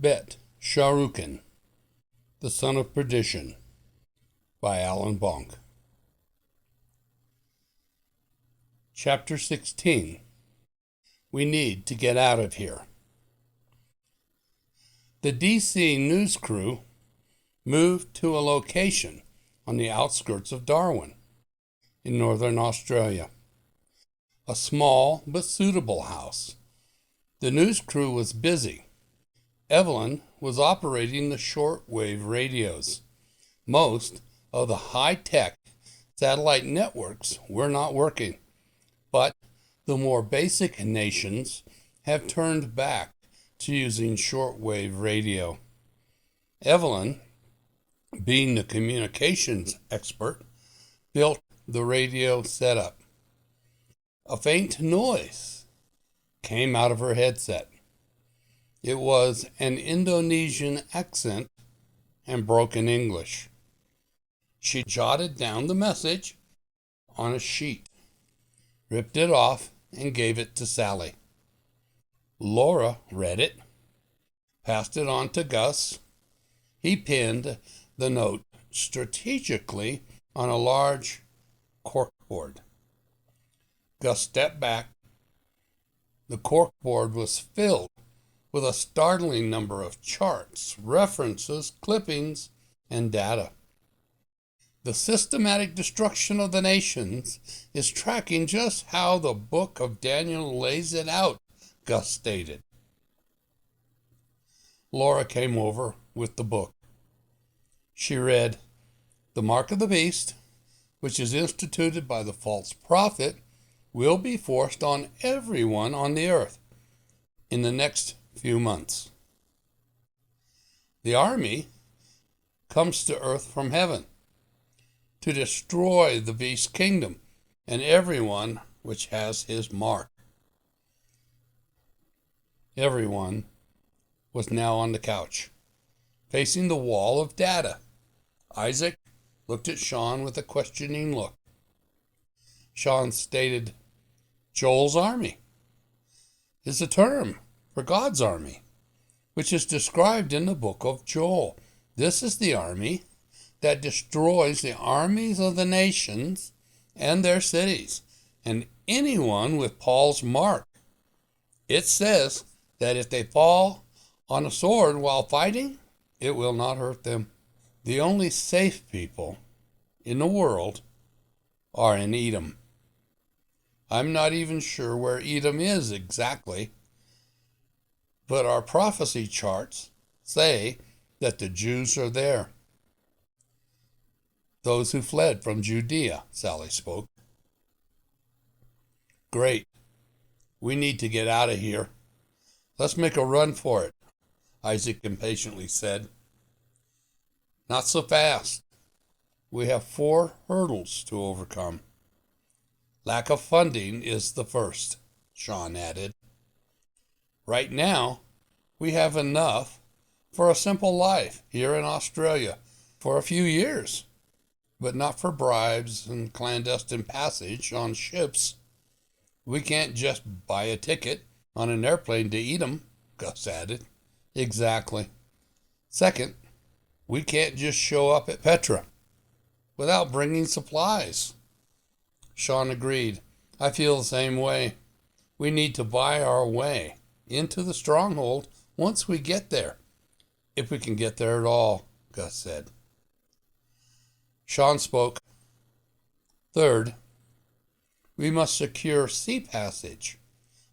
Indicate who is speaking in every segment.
Speaker 1: Bet Sharukkin, the Son of Perdition, by Alan Bonk. Chapter 16. We need to get out of here. The DC news crew moved to a location on the outskirts of Darwin, in northern Australia. A small but suitable house. The news crew was busy. Evelyn was operating the shortwave radios. Most of the high-tech satellite networks were not working, but the more basic nations have turned back to using shortwave radio. Evelyn, being the communications expert, built the radio setup. A faint noise came out of her headset. It was an Indonesian accent and broken English. She jotted down the message on a sheet, ripped it off, and gave it to Sally. Laura read it, passed it on to Gus. He pinned the note strategically on a large corkboard. Gus stepped back. The corkboard was filled with a startling number of charts, references, clippings, and data. The systematic destruction of the nations is tracking just how the book of Daniel lays it out, Gus stated. Laura came over with the book. She read, "The mark of the beast, which is instituted by the false prophet, will be forced on everyone on the earth in the next few months. The army comes to earth from heaven to destroy the beast's kingdom and everyone which has his mark." Everyone was now on the couch, facing the wall of data. Isaac looked at Sean with a questioning look. Sean stated, "Joel's army is a term for God's army, which is described in the book of Joel. This is the army that destroys the armies of the nations and their cities, and anyone with Paul's mark. It says that if they fall on a sword while fighting, it will not hurt them. The only safe people in the world are in Edom. I'm not even sure where Edom is exactly, but our prophecy charts say that the Jews are there. Those who fled from Judea," Sally spoke. "Great. We need to get out of here. Let's make a run for it," Isaac impatiently said. "Not so fast. We have 4 hurdles to overcome. Lack of funding is the first," Sean added. "Right now, we have enough for a simple life here in Australia for a few years, but not for bribes and clandestine passage on ships. We can't just buy a ticket on an airplane to Edom," Gus added. "Exactly. Second, we can't just show up at Petra without bringing supplies." Sean agreed. "I feel the same way. We need to buy our way into the stronghold once we get there, if we can get there at all," Gus said. Sean spoke. "Third, we must secure sea passage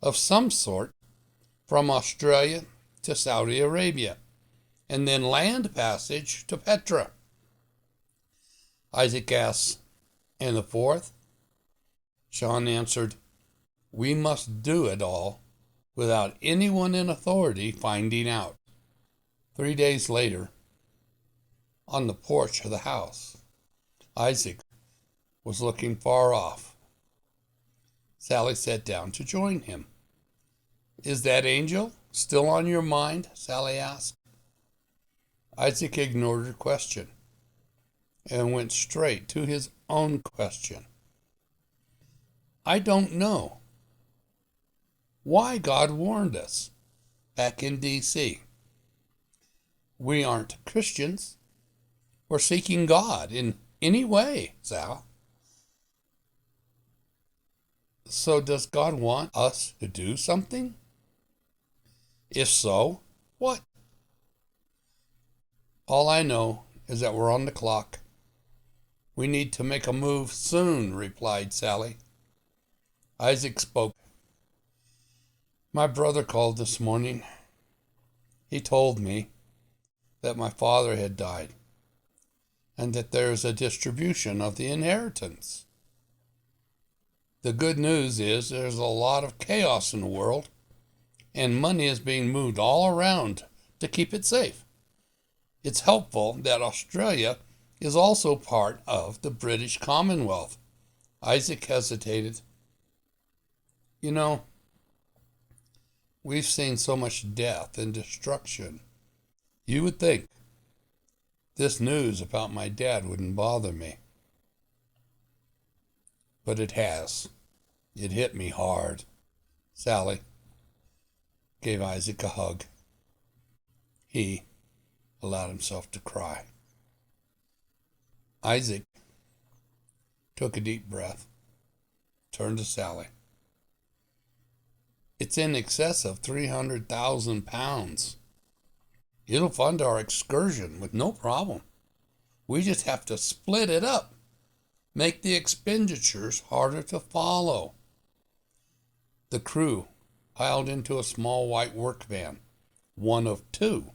Speaker 1: of some sort from Australia to Saudi Arabia, and then land passage to Petra." Isaac asked, "And the fourth?" Sean answered, "We must do it all without anyone in authority finding out." 3 days later, on the porch of the house, Isaac was looking far off. Sally sat down to join him. "Is that angel still on your mind?" Sally asked. Isaac ignored her question and went straight to his own question. "I don't know why God warned us back in DC. We aren't Christians or seeking God in any way, Sal. So does God want us to do something? If so, what? All I know is that we're on the clock. We need to make a move soon, replied Sally. Isaac spoke. My brother called this morning. He told me that my father had died and that there is a distribution of the inheritance. The good news is there's a lot of chaos in the world, and money is being moved all around to keep it safe. It's helpful that Australia is also part of the British Commonwealth. Isaac hesitated. You know, we've seen so much death and destruction. You would think this news about my dad wouldn't bother me. But it has. It hit me hard. Sally gave Isaac a hug. He allowed himself to cry. Isaac took a deep breath, turned to Sally. It's in excess of 300,000 pounds. It'll fund our excursion with no problem. We just have to split it up, make the expenditures harder to follow. The crew piled into a small white work van, one of two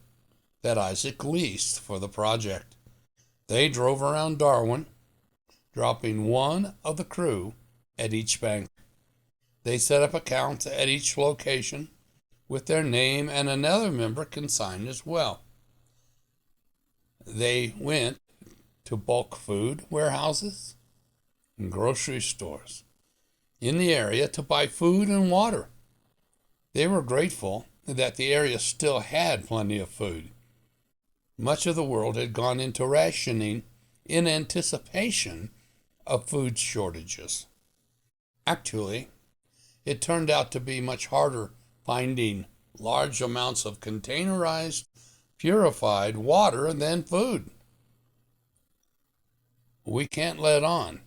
Speaker 1: that Isaac leased for the project. They drove around Darwin, dropping one of the crew at each bank. They set up accounts at each location with their name, and another member consigned as well. They went to bulk food warehouses and grocery stores in the area to buy food and water. They were grateful that the area still had plenty of food. Much of the world had gone into rationing in anticipation of food shortages. Actually, it turned out to be much harder finding large amounts of containerized, purified water than food. We can't let on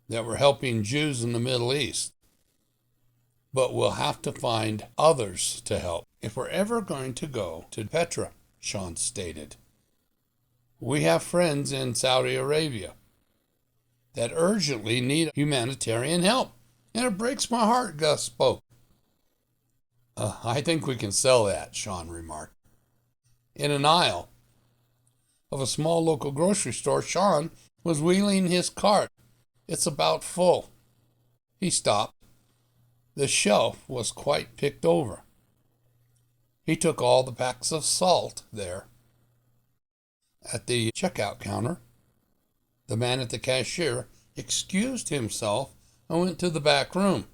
Speaker 1: that we're helping Jews in the Middle East, but we'll have to find others to help if we're ever going to go to Petra, Sean stated. We have friends in Saudi Arabia that urgently need humanitarian help, and it breaks my heart, Gus spoke. I think we can sell that, Sean remarked. In an aisle of a small local grocery store, Sean was wheeling his cart. It's about full. He stopped. The shelf was quite picked over. He took all the packs of salt there. At the checkout counter, the man at the cashier excused himself and went to the back room.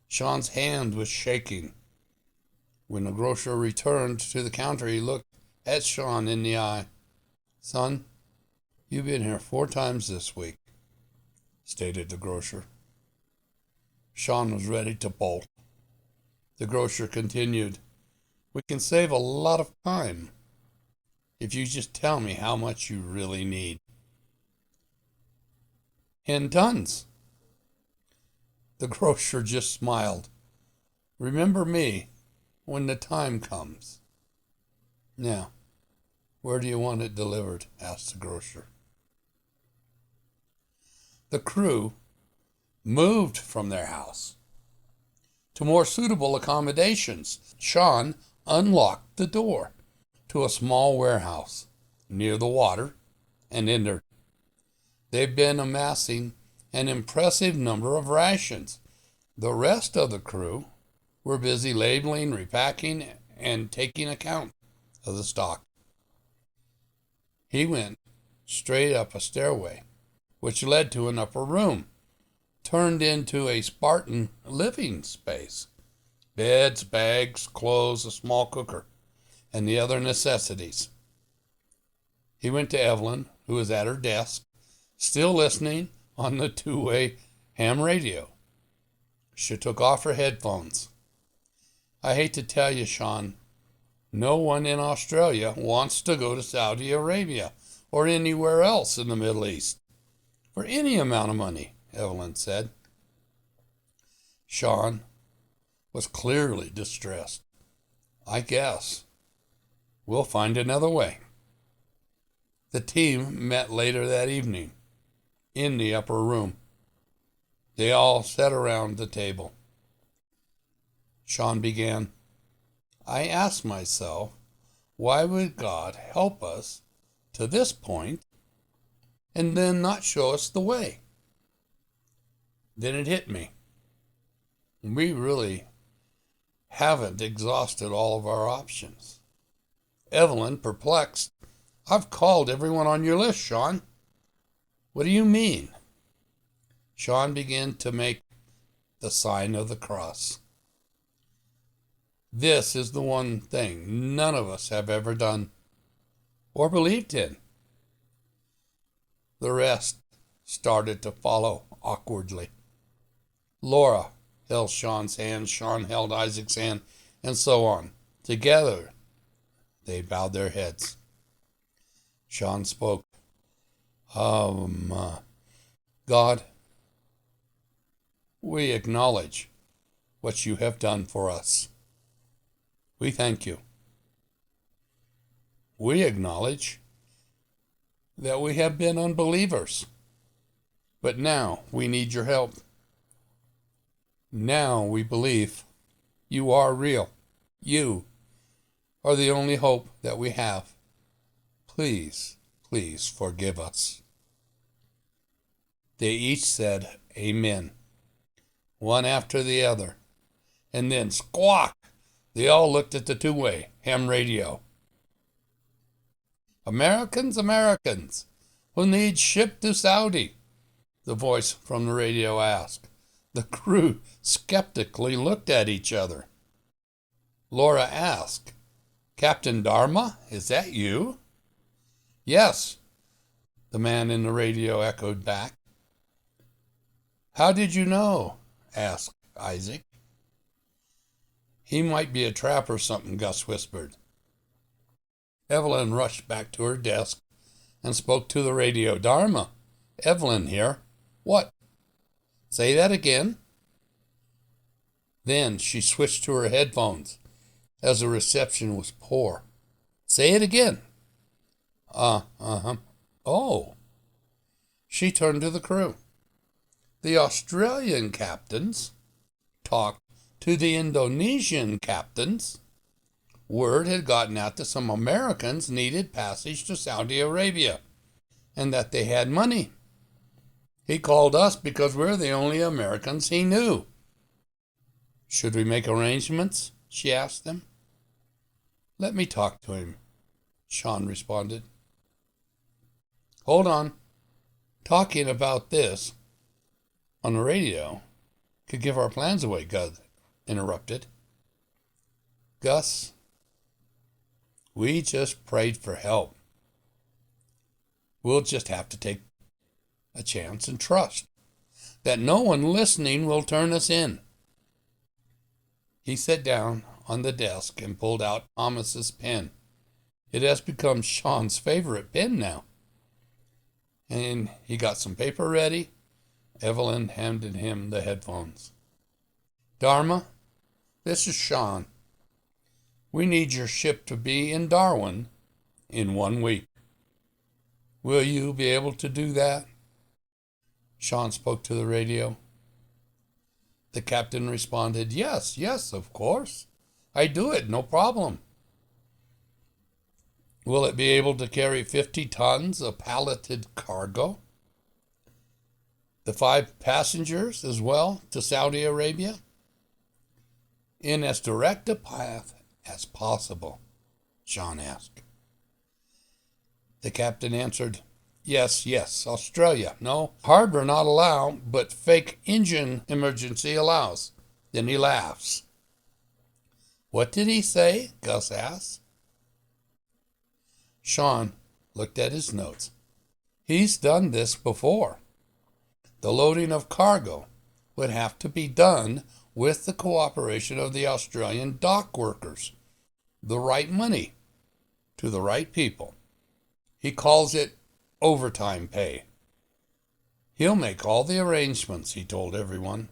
Speaker 1: Sean's hand was shaking. When the grocer returned to the counter, he looked at Sean in the eye. Son, you've been here 4 times this week, stated the grocer. Sean was ready to bolt. The grocer continued, we can save a lot of time if you just tell me how much you really need. In tons. The grocer just smiled. Remember me when the time comes. Now, where do you want it delivered? Asked the grocer. The crew moved from their house to more suitable accommodations. Sean unlocked the door to a small warehouse near the water and entered. They've been amassing an impressive number of rations. The rest of the crew were busy labeling, repacking, and taking account of the stock. He went straight up a stairway, which led to an upper room, turned into a Spartan living space. Beds, bags, clothes, a small cooker, and the other necessities. He went to Evelyn, who was at her desk, still listening on the 2-way ham radio. She took off her headphones. I hate to tell you, Sean, No one in Australia wants to go to Saudi Arabia or anywhere else in the Middle East for any amount of money, Evelyn said. Sean was clearly distressed. I guess we'll find another way. The team met later that evening in the upper room. They all sat around the table. Sean began, I asked myself, why would God help us to this point and then not show us the way? Then it hit me. We really haven't exhausted all of our options. Evelyn, perplexed, I've called everyone on your list, Sean. What do you mean? Sean began to make the sign of the cross. This is the one thing none of us have ever done or believed in. The rest started to follow awkwardly. Laura held Sean's hand, Sean held Isaac's hand, and so on. Together, they bowed their heads. Sean spoke. God, we acknowledge what you have done for us. We thank you. We acknowledge that we have been unbelievers, but now we need your help. Now we believe you are real. You are the only hope that we have. Please, please forgive us. They each said amen, one after the other, and then squawk, they all looked at the two-way ham radio. Americans, Americans, who need ship to Saudi, the voice from the radio asked. The crew skeptically looked at each other. Laura asked, Captain Dharma, is that you? Yes, the man in the radio echoed back. How did you know? Asked Isaac. He might be a trap or something, Gus whispered. Evelyn rushed back to her desk and spoke to the radio. Dharma, Evelyn here. What? Say that again. Then she switched to her headphones as the reception was poor. Say it again. Oh. She turned to the crew. The Australian captains talked to the Indonesian captains. Word had gotten out that some Americans needed passage to Saudi Arabia and that they had money. He called us because we're the only Americans he knew. Should we make arrangements? She asked them. Let me talk to him, Sean responded. Hold on. Talking about this on the radio could give our plans away, Gus interrupted. Gus, we just prayed for help. We'll just have to take a chance and trust that no one listening will turn us in. He sat down on the desk and pulled out Thomas's pen. It has become Sean's favorite pen now. And he got some paper ready. Evelyn handed him the headphones. Dharma, this is Sean. We need your ship to be in Darwin in 1 week. Will you be able to do that? Sean spoke to the radio. The captain responded, Yes, of course. I do it, no problem. Will it be able to carry 50 tons of palleted cargo? The 5 passengers as well to Saudi Arabia? In as direct a path as possible, Sean asked. The captain answered, Yes, Australia. No, harbor not allow, but fake engine emergency allows. Then he laughs. What did he say? Gus asked. Sean looked at his notes. He's done this before. The loading of cargo would have to be done with the cooperation of the Australian dock workers, the right money to the right people. He calls it overtime pay. He'll make all the arrangements, he told everyone.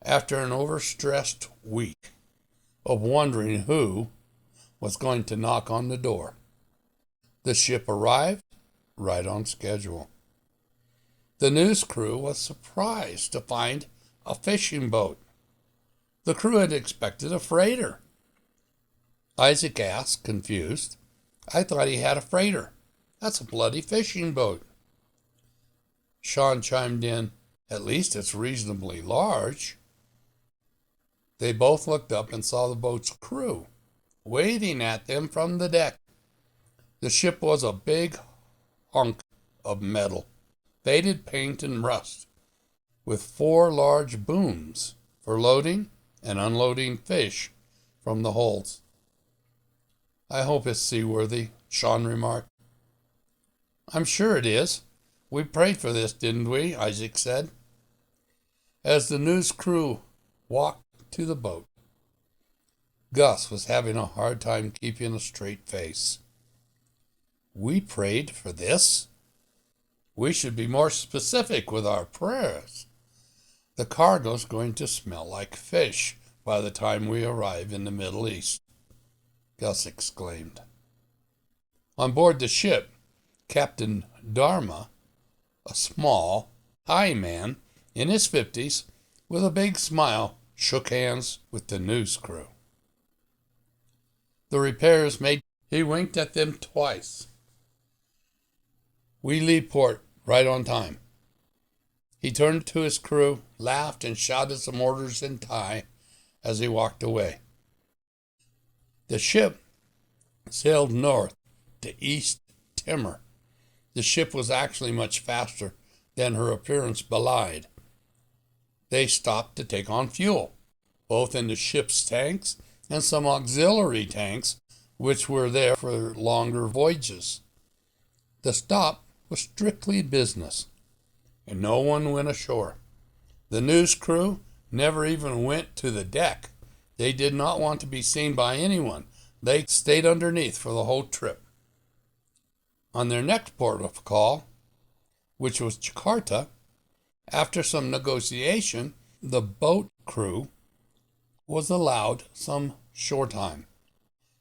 Speaker 1: After an overstressed week of wondering who was going to knock on the door, the ship arrived right on schedule. The news crew was surprised to find a fishing boat. The crew had expected a freighter. Isaac asked, confused, "I thought he had a freighter. That's a bloody fishing boat." Sean chimed in, "At least it's reasonably large." They both looked up and saw the boat's crew waving at them from the deck. The ship was a big hunk of metal, faded paint and rust, with 4 large booms for loading and unloading fish from the holds. "I hope it's seaworthy," Sean remarked. "I'm sure it is. We prayed for this, didn't we?" Isaac said. As the news crew walked to the boat, Gus was having a hard time keeping a straight face. "We prayed for this? We should be more specific with our prayers. The cargo's going to smell like fish by the time we arrive in the Middle East," Gus exclaimed. On board the ship, Captain Dharma, a small, high man in his 50s, with a big smile, shook hands with the news crew. The repairs made, he winked at them twice. "We leave port right on time." He turned to his crew, laughed, and shouted some orders in Thai as he walked away. The ship sailed north to East Timor. The ship was actually much faster than her appearance belied. They stopped to take on fuel, both in the ship's tanks and some auxiliary tanks which were there for longer voyages. The stop was strictly business, and no one went ashore. The news crew never even went to the deck. They did not want to be seen by anyone. They stayed underneath for the whole trip. On their next port of call, which was Jakarta, after some negotiation, the boat crew was allowed some shore time,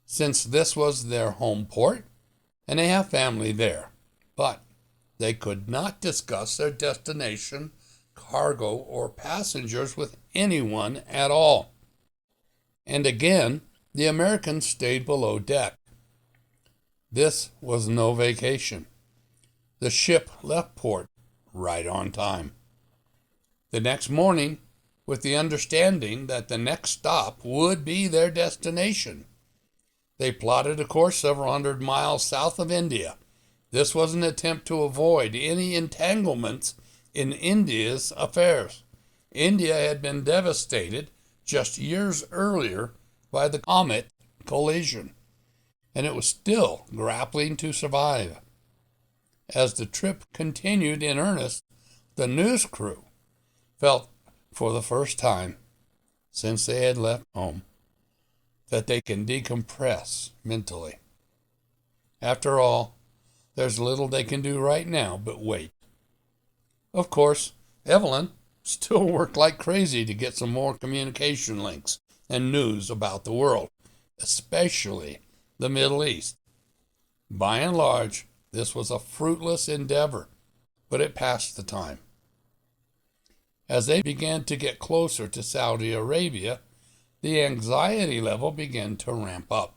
Speaker 1: since this was their home port and they have family there. But they could not discuss their destination, cargo, or passengers with anyone at all. And again, the Americans stayed below deck. This was no vacation. The ship left port right on time. The next morning, with the understanding that the next stop would be their destination, they plotted a course several hundred miles south of India. This was an attempt to avoid any entanglements in India's affairs. India had been devastated just years earlier by the comet collision, and it was still grappling to survive. As the trip continued in earnest, the news crew felt for the first time since they had left home that they can decompress mentally. After all, there's little they can do right now but wait. Of course, Evelyn still worked like crazy to get some more communication links and news about the world, especially the Middle East. By and large, this was a fruitless endeavor, but it passed the time. As they began to get closer to Saudi Arabia, the anxiety level began to ramp up.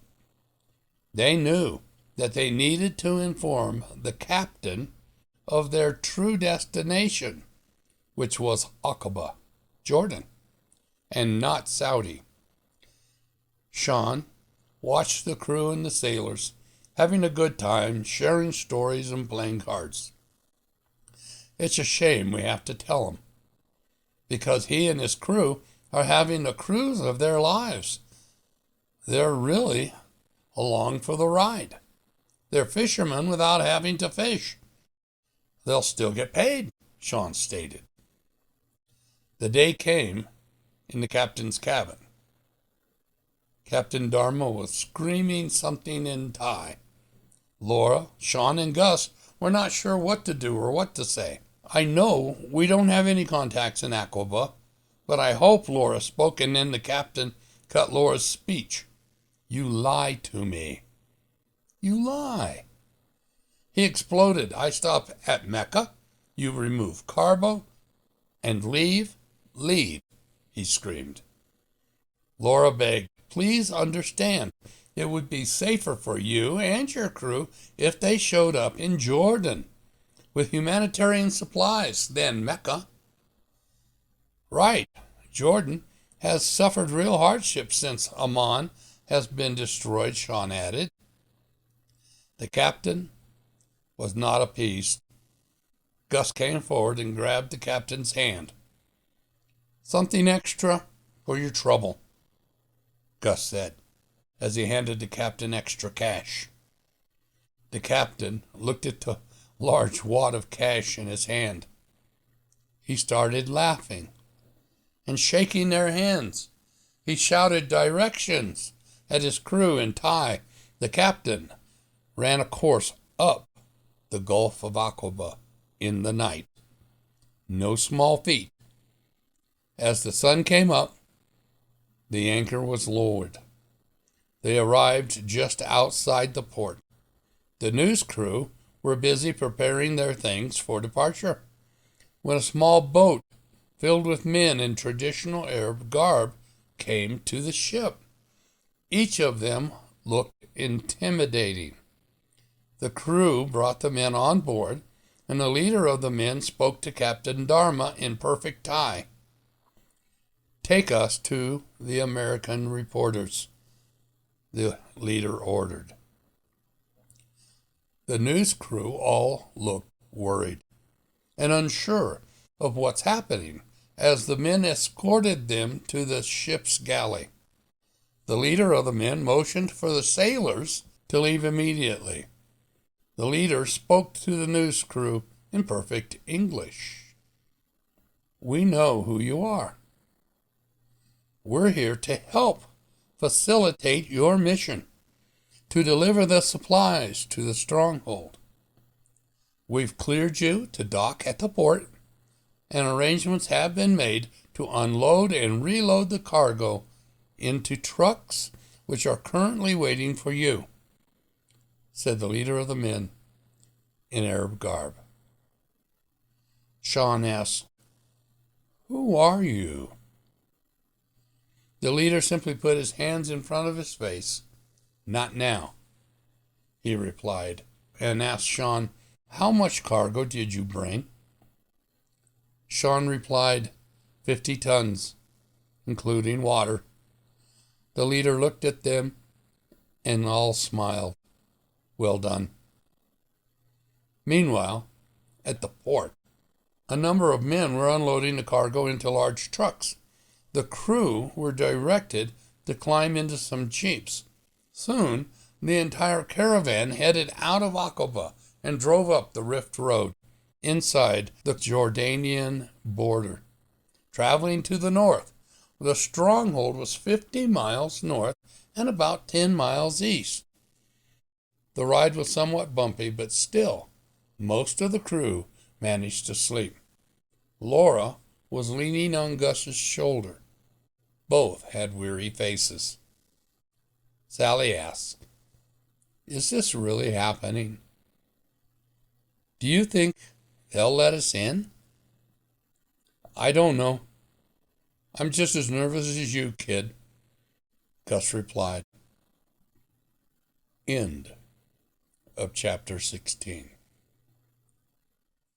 Speaker 1: They knew that they needed to inform the captain of their true destination, which was Aqaba, Jordan, and not Saudi. Sean watched the crew and the sailors having a good time, sharing stories and playing cards. It's a shame we have to tell him, because he and his crew are having the cruise of their lives. They're really along for the ride. They're fishermen without having to fish. They'll still get paid, Sean stated. The day came in the captain's cabin. Captain Dharma was screaming something in Thai. Laura, Sean, and Gus were not sure what to do or what to say. I know we don't have any contacts in Aqaba, but I hope, Laura spoke, and then the captain cut Laura's speech. You lie to me. You lie. He exploded. I stop at Mecca. You remove carbo and leave. Leave, he screamed. Laura begged, please understand. It would be safer for you and your crew if they showed up in Jordan with humanitarian supplies than Mecca. Right. Jordan has suffered real hardship since Amman has been destroyed, Sean added. The captain was not appeased. Gus came forward and grabbed the captain's hand. Something extra for your trouble, Gus said, as he handed the captain extra cash. The captain looked at the large wad of cash in his hand. He started laughing and shaking their hands. He shouted directions at his crew in Thai. The captain ran a course up the Gulf of Aqaba in the night. No small feat. As the sun came up, the anchor was lowered. They arrived just outside the port. The news crew were busy preparing their things for departure when a small boat filled with men in traditional Arab garb came to the ship. Each of them looked intimidating. The crew brought the men on board, and the leader of the men spoke to Captain Dharma in perfect Thai. Take us to the American reporters, the leader ordered. The news crew all looked worried and unsure of what's happening as the men escorted them to the ship's galley. The leader of the men motioned for the sailors to leave immediately. The leader spoke to the news crew in perfect English. We know who you are. We're here to help facilitate your mission to deliver the supplies to the stronghold. We've cleared you to dock at the port, and arrangements have been made to unload and reload the cargo into trucks which are currently waiting for you, said the leader of the men in Arab garb. Sean asked, who are you? The leader simply put his hands in front of his face. Not now, he replied, and asked Sean, how much cargo did you bring? Sean replied, 50 tons, including water. The leader looked at them and all smiled. Well done. Meanwhile, at the port, a number of men were unloading the cargo into large trucks. The crew were directed to climb into some jeeps. Soon, the entire caravan headed out of Aqaba and drove up the Rift Road inside the Jordanian border. Traveling to the north, the stronghold was 50 miles north and about 10 miles east. The ride was somewhat bumpy, but still, most of the crew managed to sleep. Laura was leaning on Gus's shoulder. Both had weary faces. Sally asked, is this really happening? Do you think they'll let us in? I don't know. I'm just as nervous as you, kid, Gus replied. End of chapter 16.